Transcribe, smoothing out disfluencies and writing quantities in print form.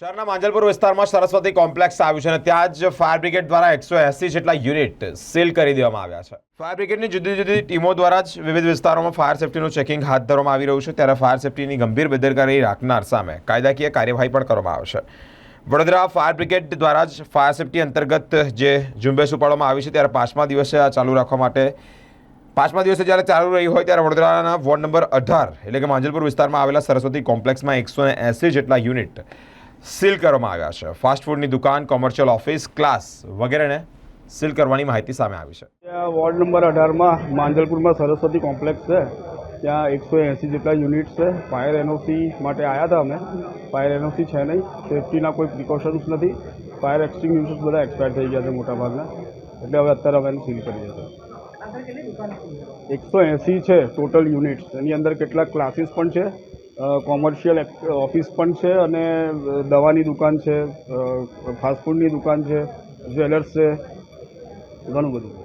શહેરના માંજલપુર વિસ્તારમાં સરસ્વતી કોમ્પ્લેક્સ આવ્યું છે અને ત્યાં જ ફાયર બ્રિગેડ દ્વારા 180 જેટલા યુનિટ સીલ કરી દેવામાં આવ્યા છે। ફાયર બ્રિગેડની જુદી જુદી ટીમો દ્વારા જ વિવિધ વિસ્તારોમાં ફાયર સેફ્ટીનું ચેકિંગ હાથ ધરવામાં આવી રહ્યું છે, ત્યારે ફાયર સેફ્ટીની ગંભીર બેદરકારી રાખનાર સામે કાયદાકીય કાર્યવાહી પણ કરવામાં આવશે। વડોદરા ફાયર બ્રિગેડ દ્વારા જ ફાયર સેફ્ટી અંતર્ગત જે ઝુંબેશ ઉપાડવામાં આવી છે, ત્યારે પાંચમા દિવસે આ ચાલુ રાખવા માટે જ્યારે ચાલુ રહી હોય ત્યારે વડોદરાના વોર્ડ નંબર 18 એટલે કે માંજલપુર વિસ્તારમાં આવેલા સરસ્વતી કોમ્પ્લેક્સમાં 180 જેટલા યુનિટ સીલ કરવામાં આવ્યા છે। ફાસ્ટ ફૂડની દુકાન, કોમર્શિયલ ઓફિસ, ક્લાસ વગેરેને સીલ કરવાની માહિતી સામે આવી છે। ત્યાં વોર્ડ નંબર 18માં માંજલપુરમાં સરસ્વતી કોમ્પ્લેક્સ છે, ત્યાં 180 જેટલા યુનિટ્સ છે। ફાયર એનઓસી માટે આવ્યા હતા અમે, ફાયર એનઓસી છે નહીં, સેફ્ટીના કોઈ પ્રિકોશન્સ નથી, ફાયર એક્સટિંગ્યુશર્સ બધા એક્સપાયર થઈ ગયા છે મોટાભાગના, એટલે હવે અત્યારે અમે સીલ કરીએ છીએ। 180 છે ટોટલ યુનિટ્સ, એની અંદર કેટલાક ક્લાસીસ પણ છે, કોમર્શિયલ ઓફિસ પણ છે અને દવાની દુકાન છે, ફાસ્ટફૂડની દુકાન છે, જ્વેલર્સ છે, ઘણું બધું છે।